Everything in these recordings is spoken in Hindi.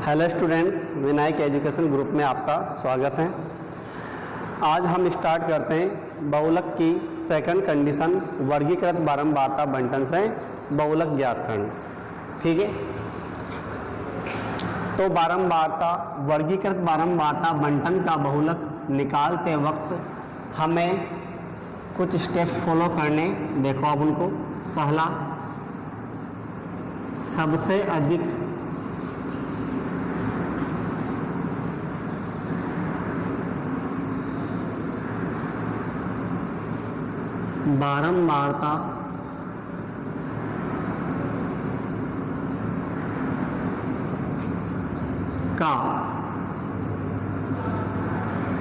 Hello students, Vinayak education group में आपका स्वागत है। आज हम स्टार्ट करते हैं बहुलक की सेकंड कंडीशन, वर्गीकृत बारंबारता बंटन से बहुलक ज्ञात करना। ठीक है, तो बारंबारता, वर्गीकृत बारंबारता बंटन का बहुलक निकालते वक्त हमें कुछ स्टेप्स फॉलो करने। देखो अब उनको। पहला, सबसे अधिक बारंबारता का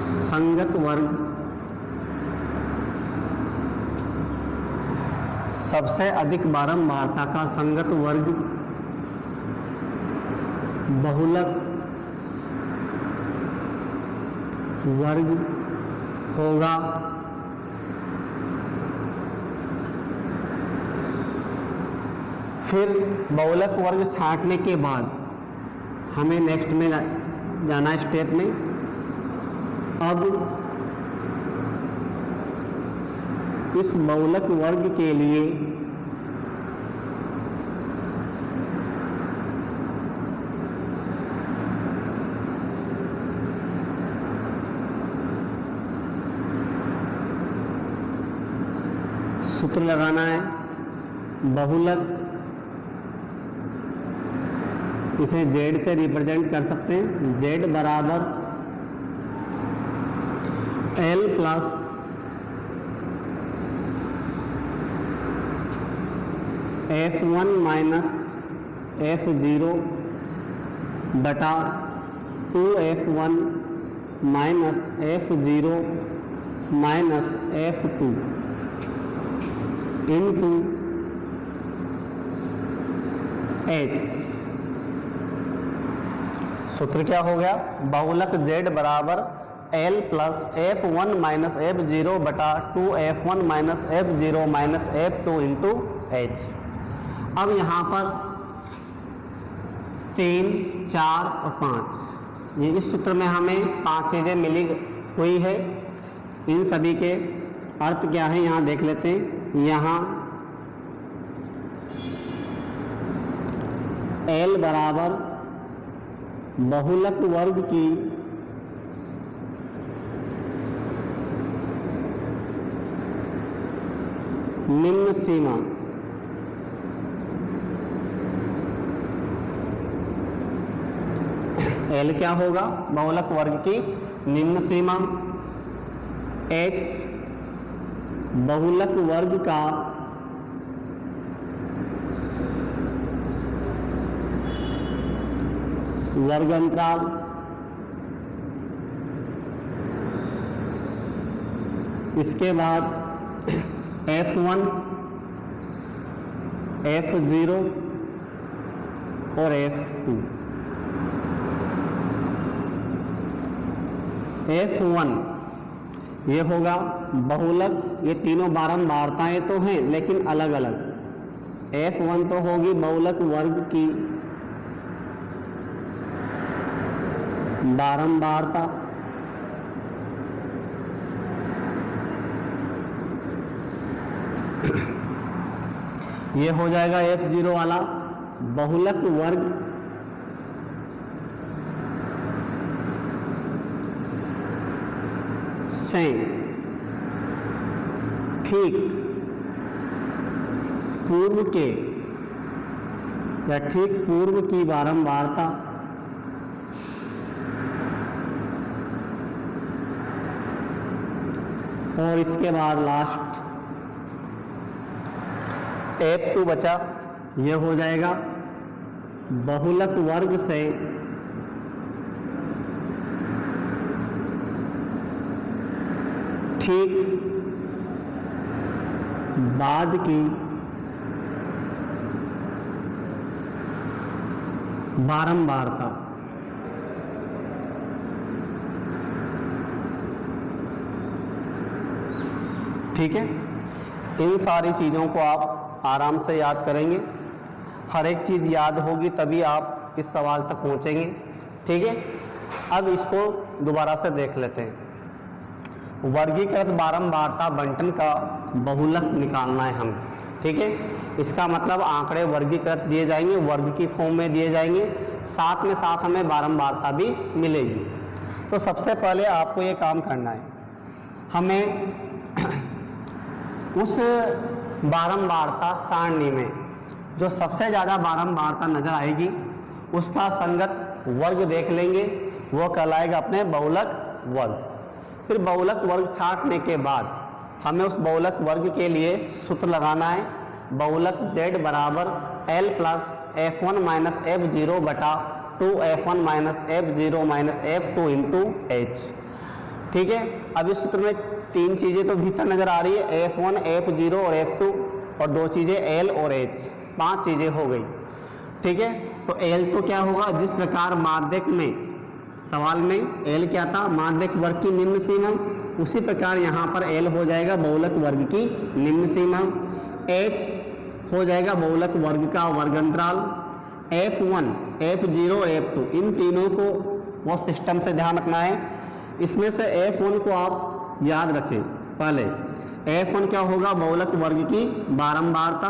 संगत वर्ग, सबसे अधिक बारंबारता का संगत वर्ग बहुलक वर्ग होगा। फिर बहुलक वर्ग छांटने के बाद हमें नेक्स्ट में जाना है स्टेप में। अब इस बहुलक वर्ग के लिए सूत्र लगाना है। बहुलक, इसे z से रिप्रेजेंट कर सकते हैं। z बराबर L plus F1 minus F0 बटा 2F1 minus F0 minus F2 into H। सूत्र क्या हो गया? बहुलक z बराबर L plus F1 minus F0 बटा 2F1 minus F0 minus F2 into H। अब यहाँ पर 3, 4 और 5, ये इस सूत्र में हमें 5 चीज़ें मिली हुई है। इन सभी के अर्थ क्या है यहाँ देख लेते हैं। यहाँ L बराबर बहुलक वर्ग की निम्न सीमा, L क्या होगा? बहुलक वर्ग की निम्न सीमा। H बहुलक वर्ग का वर्ग अंतराल। इसके बाद F1, F0 और F2। F1 ये होगा बहुलक, ये तीनों बारंबारताएं तो हैं लेकिन अलग अलग। F1 तो होगी बहुलक वर्ग की बारंबारता, ये हो जाएगा F0 वाला बहुलक वर्ग से ठीक पूर्व के या ठीक पूर्व की बारंबारता और इसके बाद लास्ट F2 बचा, यह हो जाएगा बहुलक वर्ग से ठीक बाद की बारंबारता। ठीक है, इन सारी चीज़ों को आप आराम से याद करेंगे। हर एक चीज़ याद होगी तभी आप इस सवाल तक पहुँचेंगे। ठीक है, अब इसको दोबारा से देख लेते हैं। वर्गीकृत बारंबारता बंटन का बहुलक निकालना है हमें, ठीक है। इसका मतलब आंकड़े वर्गीकृत दिए जाएंगे, वर्ग की फॉर्म में दिए जाएंगे, साथ में साथ हमें बारंबारता भी मिलेगी। तो सबसे पहले आपको ये काम करना है, हमें उस बारंबारता सारणी में जो सबसे ज़्यादा बारंबारता नजर आएगी उसका संगत वर्ग देख लेंगे, वो कहलाएगा अपने बहुलक वर्ग। फिर बहुलक वर्ग छांटने के बाद हमें उस बहुलक वर्ग के लिए सूत्र लगाना है, बहुलक z बराबर L plus F1 minus F0 बटा 2F1 minus F0 minus F2 into H, ठीक है। अब इस सूत्र में तीन चीज़ें तो भीतर नजर आ रही है, F1, F0 और F2, और दो चीज़ें L और H, पांच चीज़ें हो गई, ठीक है। तो L तो क्या होगा, जिस प्रकार माध्यक में सवाल में L क्या था, माध्यक वर्ग की निम्न सीमा, उसी प्रकार यहाँ पर L हो जाएगा बहुलक वर्ग की निम्न सीमा, H हो जाएगा बहुलक वर्ग का वर्ग अंतराल, F1, F0 और F2 इन तीनों को वो सिस्टम से ध्यान रखना है। इसमें से F1 को आप याद रखें, पहले F1 क्या होगा, बहुलक वर्ग की बारंबारता,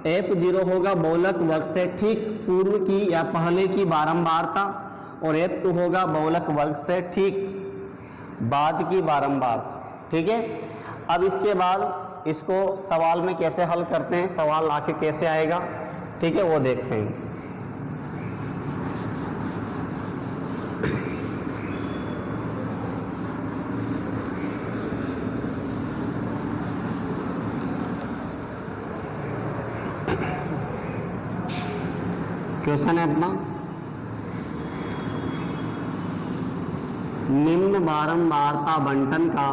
F0 होगा बहुलक वर्ग से ठीक पूर्व की या पहले की बारंबारता, और F2 होगा बहुलक वर्ग से ठीक बाद की बारंबारता, ठीक है। अब इसके बाद इसको सवाल में कैसे हल करते हैं, सवाल आके कैसे आएगा, ठीक है, वो देखते हैं। क्वेश्चन है अपना, निम्न बारंबारता बंटन का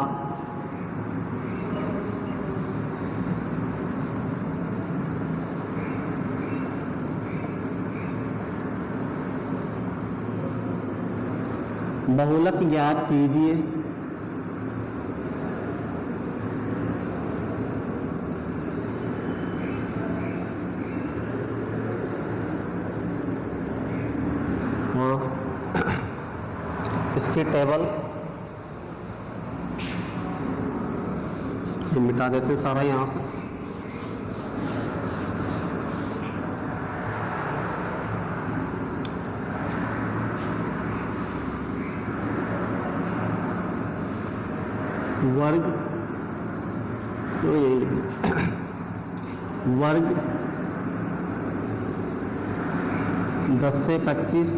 बहुलक ज्ञात कीजिए। इसकी टेबल मिटा देते हैं सारा यहाँ से। वर्ग तो यही लिखना, वर्ग 10 से 25,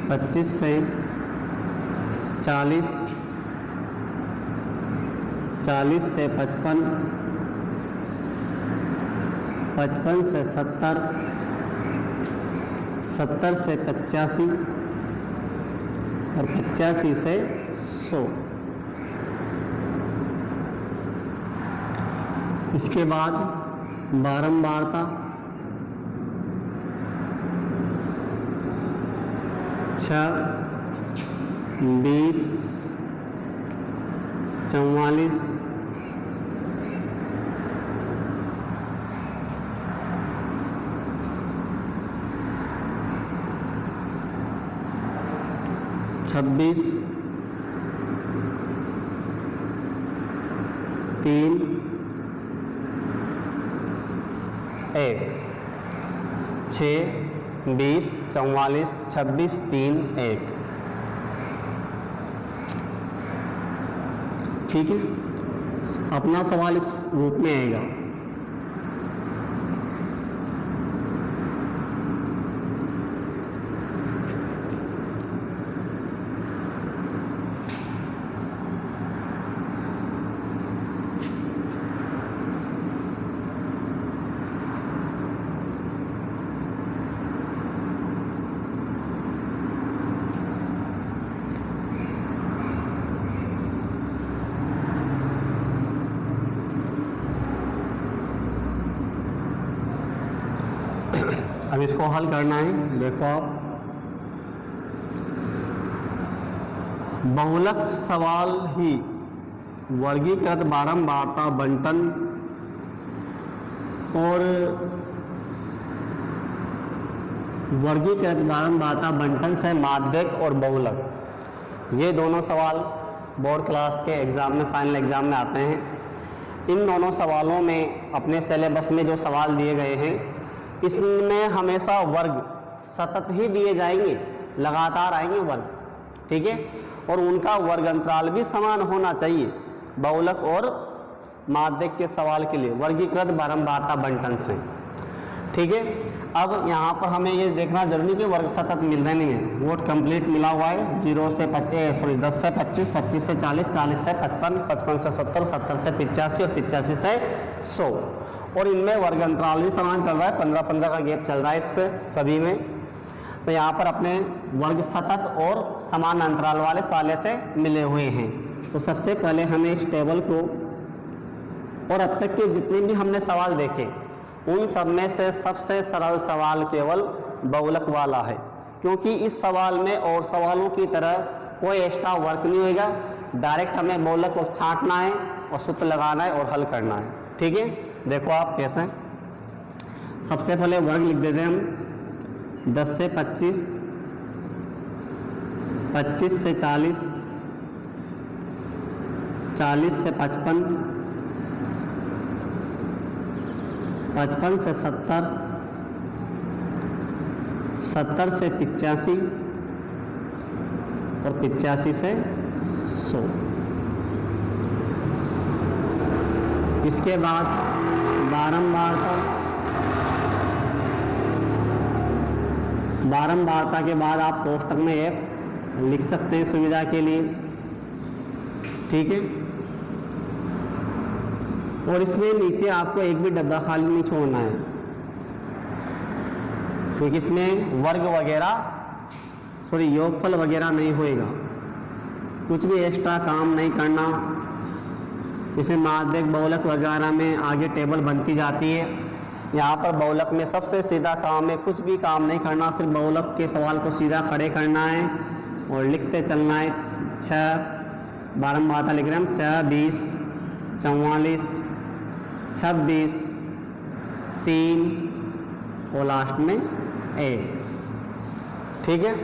25 से 40, 40 से 55, 55 से 70, 70 से 85 और 85 से 100। इसके बाद बारंबारता 6, 20, 44, 26, 3, 1, 6, 20, 44, 26, 3, 1, ठीक है। अपना सवाल इस रूप में आएगा। अब इसको हल करना है, देखो आप, बहुलक सवाल ही वर्गीकृत बारंबारता बंटन और वर्गीकृत बारंबारता बंटन है माध्यक और बहुलक। ये दोनों सवाल बोर्ड क्लास के एग्ज़ाम में, फाइनल एग्ज़ाम में आते हैं। इन दोनों सवालों में अपने सिलेबस में जो सवाल दिए गए हैं, इसमें हमेशा वर्ग सतत ही दिए जाएंगे, लगातार आएंगे वर्ग, ठीक है। और उनका वर्ग अंतराल भी समान होना चाहिए बहुलक और माध्यक के सवाल के लिए, वर्गीकृत बारंबारता बंटन से, ठीक है। अब यहाँ पर हमें ये देखना जरूरी कि वर्ग सतत मिल रहे नहीं है, वोट कंप्लीट मिला हुआ है। 10 से 25, 25 से 40, 40 से 55, 55 से 70, 70 से 85 और 85 से 100। और इनमें वर्ग अंतराल भी समान चल रहा है, 15-15 का गैप चल रहा है इस पर सभी में। तो यहाँ पर अपने वर्ग सतत और समान अंतराल वाले पहले से मिले हुए हैं। तो सबसे पहले हमें इस टेबल को, और अब तक के जितने भी हमने सवाल देखे उन सब में से सबसे सरल सवाल केवल बहुलक वाला है, क्योंकि इस सवाल में और सवालों की तरह कोई एक्स्ट्रा वर्क नहीं होगा। डायरेक्ट हमें बहुलक को छांटना है और सूत्र लगाना है और हल करना है, ठीक है। देखो आप कैसे, सबसे पहले वर्ग लिख देते हैं हम। 10 से 25, 25 से 40, 40 से 55, 55 से 70, 70 से 85 और 85 से 100। इसके बाद बारंबारता के बाद आप कोष्टक में F लिख सकते हैं सुविधा के लिए, ठीक है। और इसमें नीचे आपको एक भी डब्बा खाली नहीं छोड़ना है, क्योंकि इसमें वर्ग वगैरह योगफल वगैरह नहीं होएगा, कुछ भी एक्स्ट्रा काम नहीं करना। जैसे माध्यक बहुलक वगैरह में आगे टेबल बनती जाती है, यहाँ पर बहुलक में सबसे सीधा काम है, कुछ भी काम नहीं करना, सिर्फ बहुलक के सवाल को सीधा खड़े करना है और लिखते चलना है। 6 बारंबारता लिख रहे हैं हम, 6, 20, 44, 26, 3 और लास्ट में 1, ठीक है।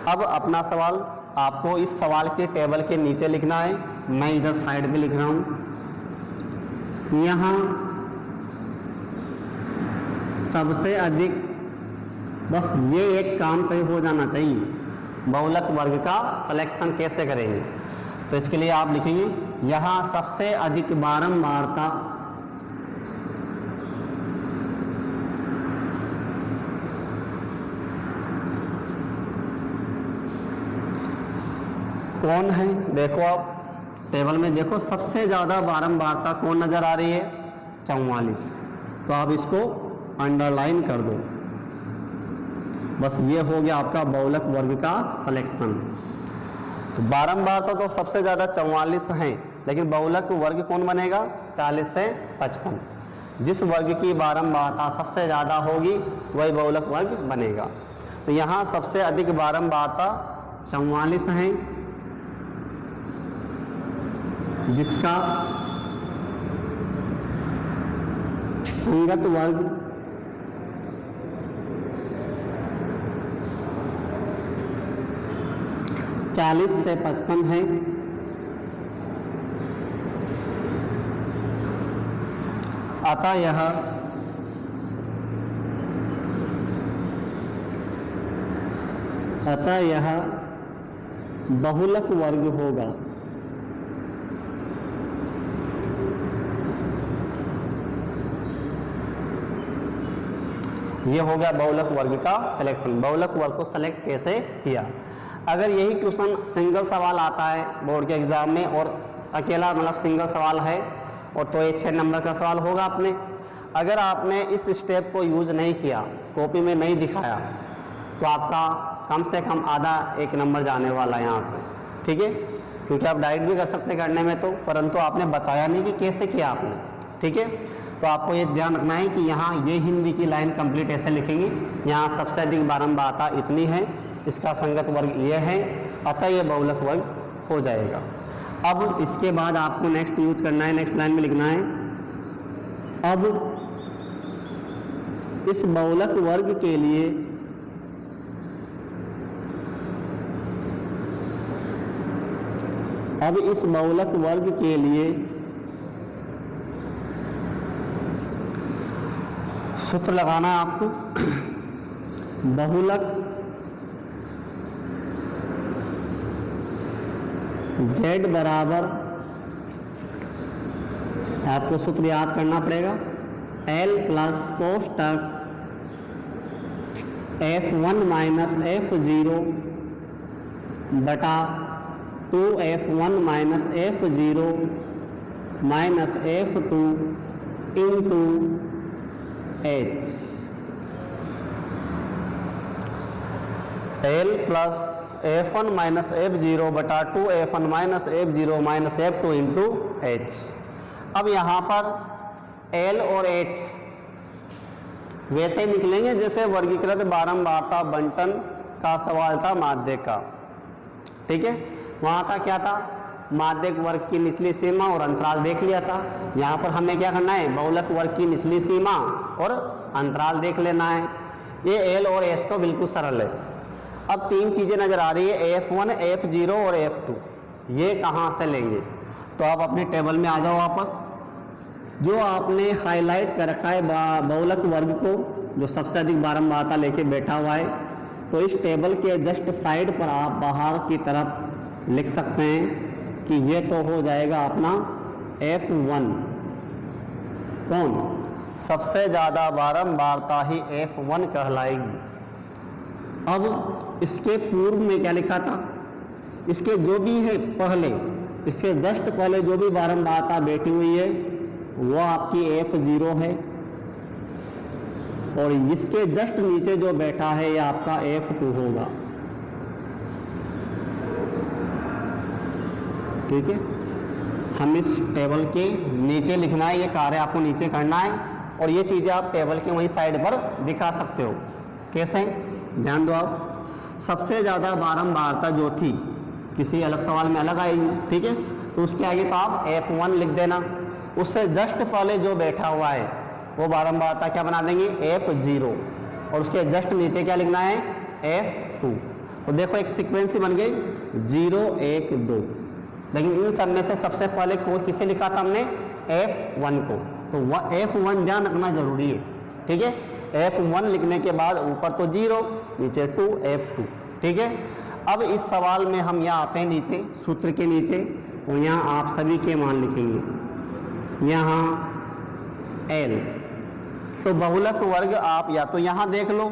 अब अपना सवाल आपको इस सवाल के टेबल के नीचे लिखना है। मैं इधर साइड पे लिख रहा हूँ। यहाँ सबसे अधिक, बस ये एक काम सही हो जाना चाहिए, बहुलक वर्ग का सिलेक्शन कैसे करेंगे। तो इसके लिए आप लिखेंगे यहाँ सबसे अधिक बारंबारता कौन है। देखो आप टेबल में देखो, सबसे ज़्यादा बारंबारता कौन नज़र आ रही है, 44। तो आप इसको अंडरलाइन कर दो। बस ये हो गया आपका बहुलक वर्ग का सिलेक्शन। तो बारंबारता तो सबसे ज़्यादा 44 हैं, लेकिन बहुलक वर्ग कौन बनेगा, 40 से 55। जिस वर्ग की बारंबारता सबसे ज़्यादा होगी वही बहुलक वर्ग बनेगा। तो यहाँ सबसे अधिक बारंबारता 44 हैं, जिसका संगत वर्ग 40 से 55 है। अतः यह बहुलक वर्ग होगा। ये हो गया बहुलक वर्ग का सिलेक्शन। बहुलक वर्ग को सेलेक्ट कैसे किया। अगर यही क्वेश्चन सिंगल सवाल आता है बोर्ड के एग्जाम में और अकेला मतलब सिंगल सवाल है और तो ये 6 नंबर का सवाल होगा आपने। अगर आपने इस स्टेप को यूज नहीं किया, कॉपी में नहीं दिखाया, तो आपका कम से कम आधा 1 नंबर जाने वाला है यहाँ से, ठीक है। क्योंकि आप डायरेक्ट भी कर सकते करने में तो, परंतु आपने बताया नहीं कि कैसे किया आपने, ठीक है। तो आपको ये ध्यान रखना है कि यहाँ ये हिंदी की लाइन कंप्लीट ऐसे लिखेंगे, यहाँ सबसे अधिक बारंबारता इतनी है, इसका संगत वर्ग ये है, अतः ये बहुलक वर्ग हो जाएगा। अब इसके बाद आपको नेक्स्ट यूज करना है, नेक्स्ट लाइन में लिखना है, अब इस बहुलक वर्ग के लिए अब इस बहुलक वर्ग के लिए सूत्र लगाना है आपको। बहुलक z बराबर, आपको सूत्र याद करना पड़ेगा, L plus कोष्टक F1 minus F0 बटा 2F1 minus F0 minus F2 into H। L plus F1 minus F0 बटा 2F1 minus F0 minus F2 into H। अब यहाँ पर L और H वैसे ही निकलेंगे जैसे वर्गीकृत बारंबारता बंटन का सवाल था माध्यक का। ठीक है, वहाँ का क्या था, माध्यक वर्ग की निचली सीमा और अंतराल देख लिया था। यहाँ पर हमें क्या करना है, बहुलक वर्ग की निचली सीमा और अंतराल देख लेना है। ये L और H तो बिल्कुल सरल है। अब तीन चीज़ें नज़र आ रही है, F1, F0 और F2। ये कहाँ से लेंगे, तो आप अपने टेबल में आ जाओ वापस। जो आपने हाईलाइट कर रखा है बहुलक वर्ग को, जो सबसे अधिक बारंबारता लेके बैठा हुआ है, तो इस टेबल के जस्ट साइड पर आप बाहर की तरफ लिख सकते हैं कि ये तो हो जाएगा अपना F1। कौन, सबसे ज़्यादा बारंबारता ही F1 कहलाएगी। अब इसके पूर्व में क्या लिखा था, इसके जो भी है पहले, इसके जस्ट पहले जो भी बारंबारता बैठी हुई है वो आपकी F0 है, और इसके जस्ट नीचे जो बैठा है ये आपका F2 होगा। ठीक है, हम इस टेबल के नीचे लिखना है, ये कार्य आपको नीचे करना है, और ये चीज़ें आप टेबल के वहीं साइड पर दिखा सकते हो। कैसे, ध्यान दो आप। सबसे ज़्यादा बारंबारता जो थी किसी अलग सवाल में अलग आएगी, ठीक है, तो उसके आगे तो आप F1 लिख देना। उससे जस्ट पहले जो बैठा हुआ है वो बारंबारता क्या बना देंगे, F0, और उसके जस्ट नीचे क्या लिखना है, F2। तो देखो एक सीक्वेंस बन गई 0 1 2, लेकिन इन सब में से सबसे पहले को किसे लिखा था हमने, F1 को। तो F1 ध्यान रखना जरूरी है। ठीक है, F1 लिखने के बाद ऊपर तो 0, नीचे 2 F2। ठीक है, अब इस सवाल में हम यहाँ आते हैं नीचे सूत्र के नीचे, और यहाँ आप सभी के मान लिखेंगे। यहाँ L, तो बहुलक वर्ग आप या तो यहाँ देख लो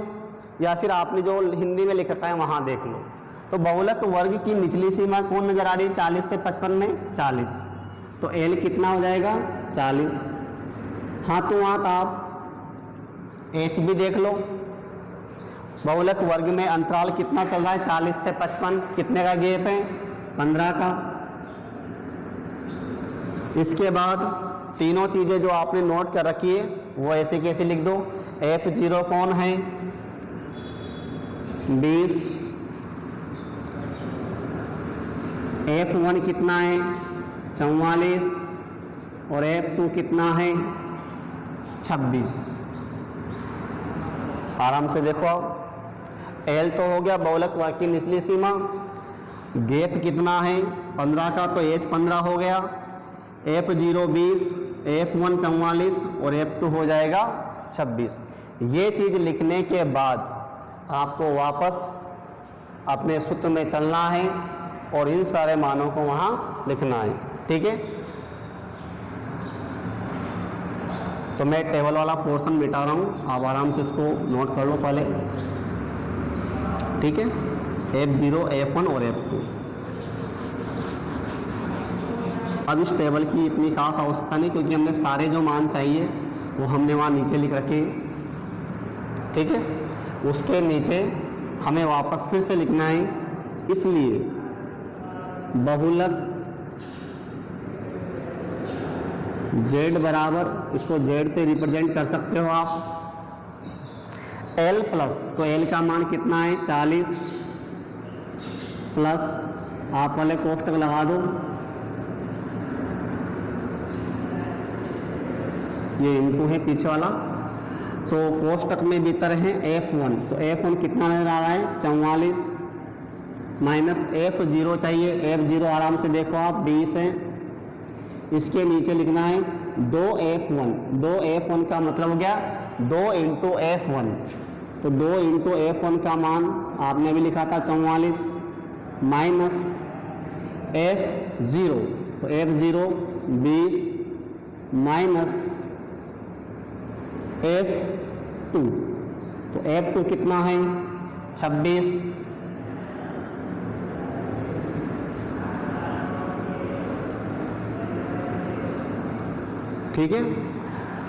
या फिर आपने जो हिंदी में लिख रखा है वहाँ देख लो। तो बहुलक वर्ग की निचली सीमा कौन नजर आ रही है, 40 से 55 में 40, तो L कितना हो जाएगा 40। हाथों हाथ आप H भी देख लो। बहुलक वर्ग में अंतराल कितना चल रहा है, 40 से 55, कितने का गैप है, 15 का। इसके बाद तीनों चीज़ें जो आपने नोट कर रखी है वो ऐसे कैसे लिख दो। F0 कौन है, 20, F1 कितना है 44, और F2 कितना है 26। आराम से देखो आप, L तो हो गया बहुलक वर्ग की निचली सीमा, गैप कितना है 15 का, तो H 15 हो गया, F0 20, F1 44 और F2 हो जाएगा 26। ये चीज़ लिखने के बाद आपको वापस अपने सूत्र में चलना है और इन सारे मानों को वहाँ लिखना है। ठीक है, तो मैं टेबल वाला पोर्शन मिटा रहा हूँ, आप आराम से इसको नोट कर लो पहले। ठीक है, F0, F1 और F2। अब इस टेबल की इतनी खास आवश्यकता नहीं, क्योंकि हमने सारे जो मान चाहिए वो हमने वहाँ नीचे लिख रखे। ठीक है, उसके नीचे हमें वापस फिर से लिखना है, इसलिए बहुलक Z बराबर, इसको Z से रिप्रेजेंट कर सकते हो आप, L प्लस, तो L का मान कितना है 40, प्लस आप वाले कोष्टक लगा दो, ये इनटू है पीछे वाला, तो कोष्टक में भीतर है F1, तो F1 कितना नजर आ रहा है 44, माइनस F0 चाहिए। F0 आराम से देखो आप 20 है, इसके नीचे लिखना है 2F1। 2F1 का मतलब हो गया 2 इंटू F1, तो 2 इंटू F1 का मान आपने भी लिखा था 44 माइनस F0, तो F0 20 माइनस F2, तो F2 कितना है 26, ठीक है।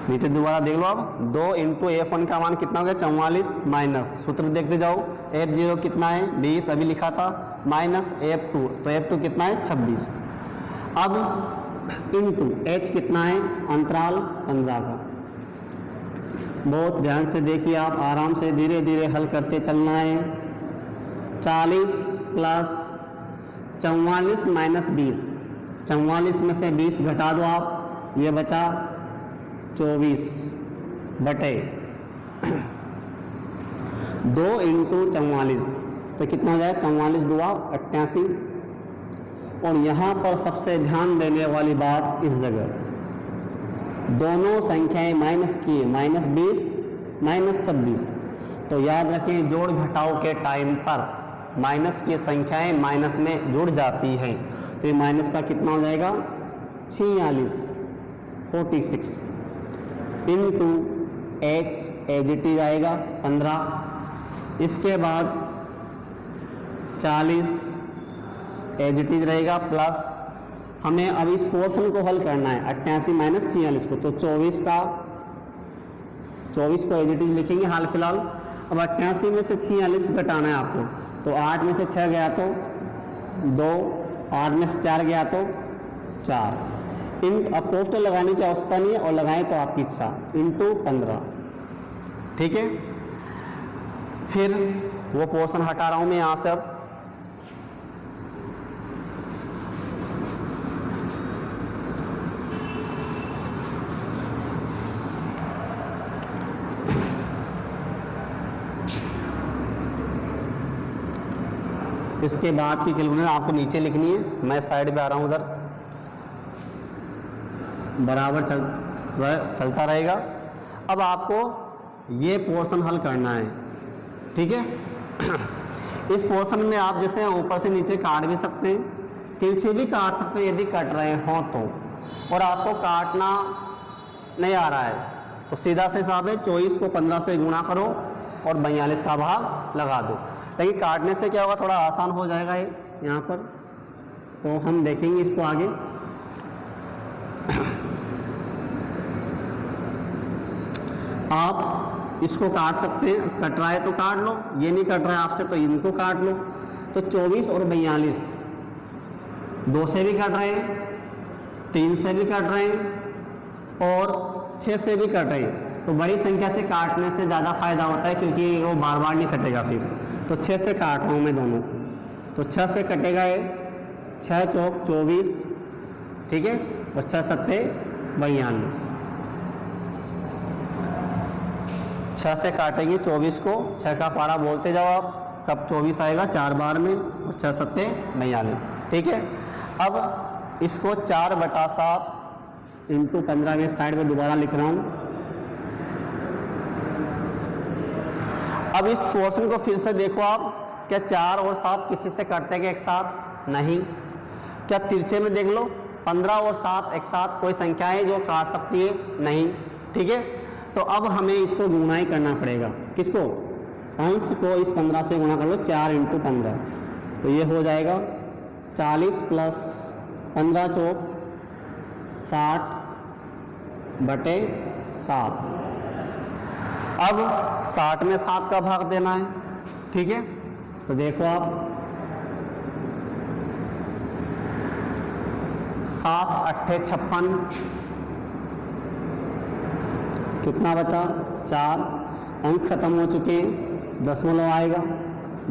नीचे दोबारा देख लो आप, 2 इंटू F1 का मान कितना हो गया 44 माइनस, सूत्र देखते जाओ, F0 कितना है 20 अभी लिखा था, माइनस F2, तो F2 कितना है 26। अब इंटू H कितना है अंतराल 15 का। बहुत ध्यान से देखिए आप, आराम से धीरे धीरे हल करते चलना है। 40 प्लस 44 माइनस 20, 44 में से 20 घटा दो आप, ये बचा 24 बटे 2 इंटू 44, तो कितना हो जाएगा 44 दुआ 88। और यहाँ पर सबसे ध्यान देने वाली बात, इस जगह दोनों संख्याएं माइनस की है, माइनस 20 माइनस 26, तो याद रखें जोड़ घटाव के टाइम पर माइनस की संख्याएं माइनस में जुड़ जाती हैं, तो ये माइनस का कितना हो जाएगा 46 into H as it is आएगा 15, इसके बाद 40 एज इट इज रहेगा, प्लस हमें अब इस पोर्शन को हल करना है 88 माइनस 46 को, तो 24 को एज इट इज लिखेंगे हाल फिलहाल। अब 88 में से 46 घटाना है आपको, तो 8 में से 6 गया तो 2, 8 में से 4 गया तो 4। अब पोस्टर लगाने की आवश्यकता नहीं है, और लगाएं तो आपकी इच्छा, इंटू 15, ठीक है। फिर वो पोर्शन हटा रहा हूं मैं यहां से। अब इसके बाद की कैलकुलेशन आपको नीचे लिखनी है, मैं साइड पे आ रहा हूं, उधर बराबर चलता रहेगा। अब आपको ये पोर्शन हल करना है, ठीक है। इस पोर्शन में आप जैसे ऊपर से नीचे काट भी सकते हैं, तिरछे भी काट सकते हैं यदि कट रहे हों तो, और आपको काटना नहीं आ रहा है तो सीधा से हिसाब है 24 को 15 से गुणा करो और 42 का भाग लगा दो। लेकिन काटने से क्या होगा, थोड़ा आसान हो जाएगा ये यहाँ पर, तो हम देखेंगे इसको आगे। आप इसको काट सकते हैं, कट रहा है तो काट लो, ये नहीं कट रहा है आपसे तो इनको काट लो। तो 24 और 42 2 से भी कट रहे हैं, 3 से भी कट रहे हैं और 6 से भी कट रहे हैं, तो बड़ी संख्या से काटने से ज़्यादा फायदा होता है क्योंकि वो बार बार नहीं कटेगा फिर। तो 6 से काट रहा हूँ मैं दोनों, तो 6 से कटेगा ये, 6 चौक 24, ठीक है, और 6 सत्ते 42, 6 से काटेंगे 24 को, 6 का पारा बोलते जाओ आप, कब 24 आएगा 4 बार में, और 6 सत्ते 42, ठीक है। अब इसको 4/7 इंटू 15 में साइड में दोबारा लिख रहा हूँ। अब इस पोर्शन को फिर से देखो आप, क्या 4 और 7 किसी से कटते हैं एक साथ? नहीं। क्या तिरछे में देख लो, 15 और 7 एक साथ कोई संख्या है जो काट सकती है? नहीं, ठीक है। तो अब हमें इसको गुणा ही करना पड़ेगा, किसको? अंश को इस 15 से गुणा कर लो, 4 इंटू 15, तो ये हो जाएगा 40 प्लस 15 चौक 60/7। अब 60 में 7 का भाग देना है, ठीक है। तो देखो आप, 7 8 56, कितना बचा? 4। अंक खत्म हो चुके हैं, दशमलव आएगा,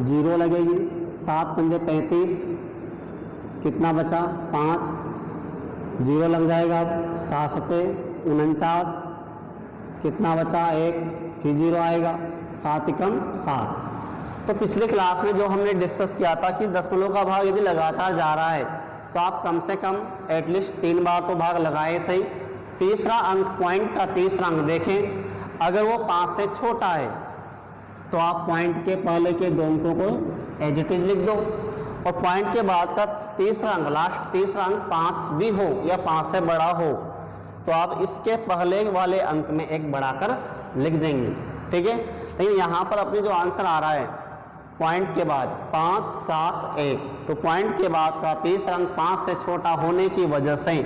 0 लगेगी, 7 पंजे 35, कितना बचा? 5, 0 लग जाएगा। अब 7 सत्ते 49, कितना बचा? 1, फिर 0 आएगा, 7 एकम 7। तो पिछले क्लास में जो हमने डिस्कस किया था कि दशमलव का भाग यदि लगातार जा रहा है तो आप कम से कम एटलीस्ट 3 बार तो भाग लगाए सही। तीसरा अंक, पॉइंट का तीसरा अंक देखें, अगर वो 5 से छोटा है तो आप पॉइंट के पहले के 2 अंकों को एज इट इज लिख दो, और पॉइंट के बाद का तीसरा अंक, लास्ट तीसरा अंक 5 भी हो या 5 से बड़ा हो तो आप इसके पहले वाले अंक में 1 बढ़ाकर लिख देंगे, ठीक है। लेकिन यहाँ पर अपने जो आंसर आ रहा है पॉइंट के बाद 5, 7, 1, तो पॉइंट के बाद का तीसरा अंक 5 से छोटा होने की वजह से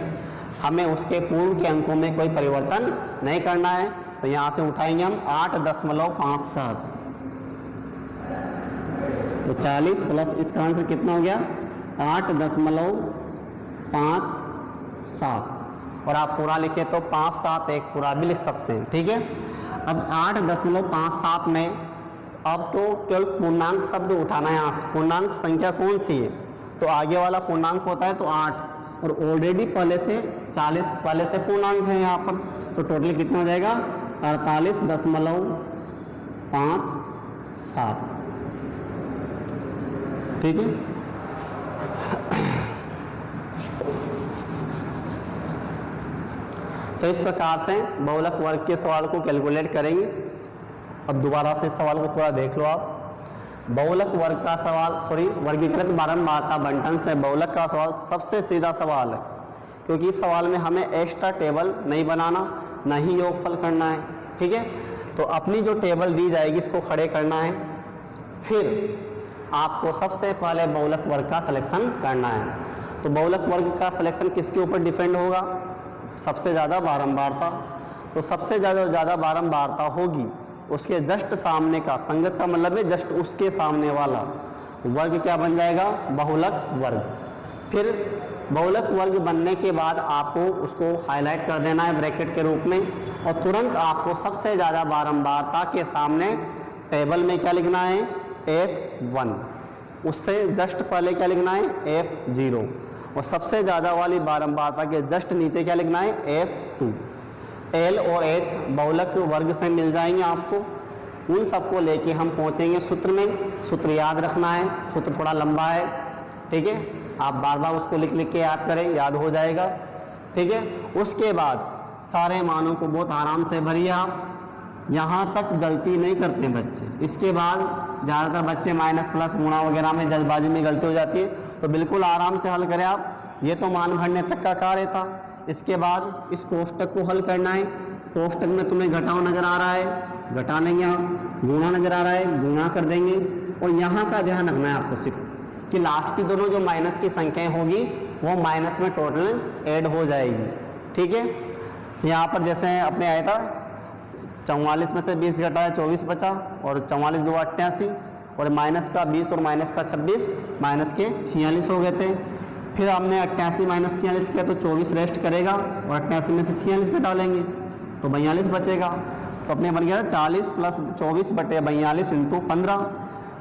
हमें उसके पूर्व के अंकों में कोई परिवर्तन नहीं करना है। तो यहाँ से उठाएंगे हम 8.57, तो 40 प्लस इसका आंसर कितना हो गया 8.57, और आप पूरा लिखे तो 5, 7, 1 पूरा भी लिख सकते हैं, ठीक है। अब 8.57 में अब तो केवल पूर्णांक शब्द उठाना है। यहाँ से पूर्णांक संख्या कौन सी है, तो आगे वाला पूर्णांक होता है तो 8, और ऑलरेडी पहले से 40 पहले से पूर्णांक है यहाँ पर, तो टोटल कितना हो जाएगा 48.57, ठीक है। तो इस प्रकार से बहुलक वर्ग के सवाल को कैलकुलेट करेंगे। अब दोबारा से सवाल को पूरा देख लो आप। बहुलक वर्ग का सवाल, वर्गीकृत बारंबारता बंटन से बहुलक का सवाल सबसे सीधा सवाल है, क्योंकि इस सवाल में हमें एक्स्ट्रा टेबल नहीं बनाना, ना ही योगफल करना है, ठीक है। तो अपनी जो टेबल दी जाएगी इसको खड़े करना है, फिर आपको सबसे पहले बहुलक वर्ग का सिलेक्शन करना है। तो बहुलक वर्ग का सिलेक्शन किसके ऊपर डिपेंड होगा, सबसे ज़्यादा बारंबारता। तो सबसे ज़्यादा बारंबारता होगी उसके जस्ट सामने का, संगत का मतलब है जस्ट उसके सामने वाला वर्ग क्या बन जाएगा, बहुलक वर्ग। फिर बहुलक वर्ग बनने के बाद आपको उसको हाईलाइट कर देना है ब्रैकेट के रूप में, और तुरंत आपको सबसे ज़्यादा बारंबारता के सामने टेबल में क्या लिखना है F1, उससे जस्ट पहले क्या लिखना है F0, और सबसे ज़्यादा वाली बारंबारता के जस्ट नीचे क्या लिखना है F2। L और H बहुलक वर्ग से मिल जाएंगे आपको, उन सबको लेके हम पहुंचेंगे सूत्र में। सूत्र याद रखना है, सूत्र थोड़ा लंबा है, ठीक है। आप बार बार उसको लिख लिख के याद करें, याद हो जाएगा, ठीक है। उसके बाद सारे मानों को बहुत आराम से भरिए आप, यहाँ तक गलती नहीं करते बच्चे। इसके बाद ज़्यादातर बच्चे माइनस प्लस गुणा वगैरह में जल्दबाजी में गलती हो जाती है, तो बिल्कुल आराम से हल करें आप। ये तो मान भरने तक का कार्य था। इसके बाद इस कोष्टक को हल करना है। कोष्टक में तुम्हें घटाव नजर आ रहा है, घटा लेंगे आप, गुणा नजर आ रहा है, गुणा कर देंगे। और यहाँ का ध्यान रखना है आपको सिर्फ कि लास्ट की दोनों जो माइनस की संख्याएं होगी वो माइनस में टोटल ऐड हो जाएगी, ठीक है। यहाँ पर जैसे अपने आया था 44 में से 20 घटाया 24 बचा, और 44 2 88, और माइनस का 20 और माइनस का 26, माइनस के 46 हो गए थे। फिर हमने 88 माइनस 46 किया तो 24 रेस्ट करेगा, और 88 में से 46 घटा लेंगे तो 42 बचेगा। तो अपने बन गया 40 प्लस 24 बटे 42 इंटू 15।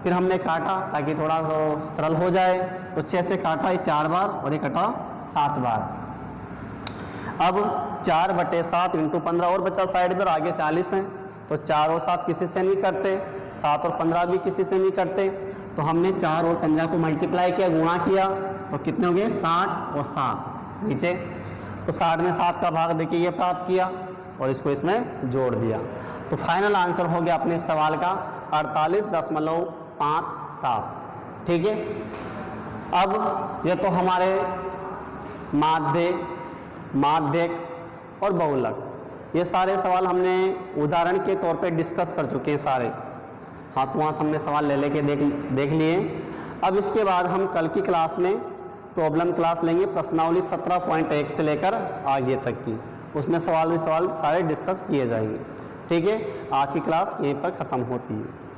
फिर हमने काटा ताकि थोड़ा सरल हो जाए, तो 6 से काटा 4 बार और ये कटा 7 बार। अब 4 बटे 7 इंटू 15 और बचा साइड पर, आगे 40 हैं, तो 4 और 7 किसी से नहीं करते, 7 और 15 भी किसी से नहीं करते। तो हमने 4 और 15 को मल्टीप्लाई किया, गुणा किया, तो कितने हो गए 60 और 7 नीचे। तो 60 में 7 का भाग देखिए ये प्राप्त किया, और इसको इसमें जोड़ दिया। तो फाइनल आंसर हो गया अपने सवाल का 48.57, ठीक है। अब ये तो हमारे माध्यक और बहुलक, ये सारे सवाल हमने उदाहरण के तौर पे डिस्कस कर चुके हैं सारे, हाथों हाथ हमने सवाल ले लेके देख लिए। अब इसके बाद हम कल की क्लास में प्रॉब्लम क्लास लेंगे, प्रश्नावली 17.1 से लेकर आगे तक की, उसमें सवाल सारे डिस्कस किए जाएंगे, ठीक है। आज की क्लास यहीं पर ख़त्म होती है।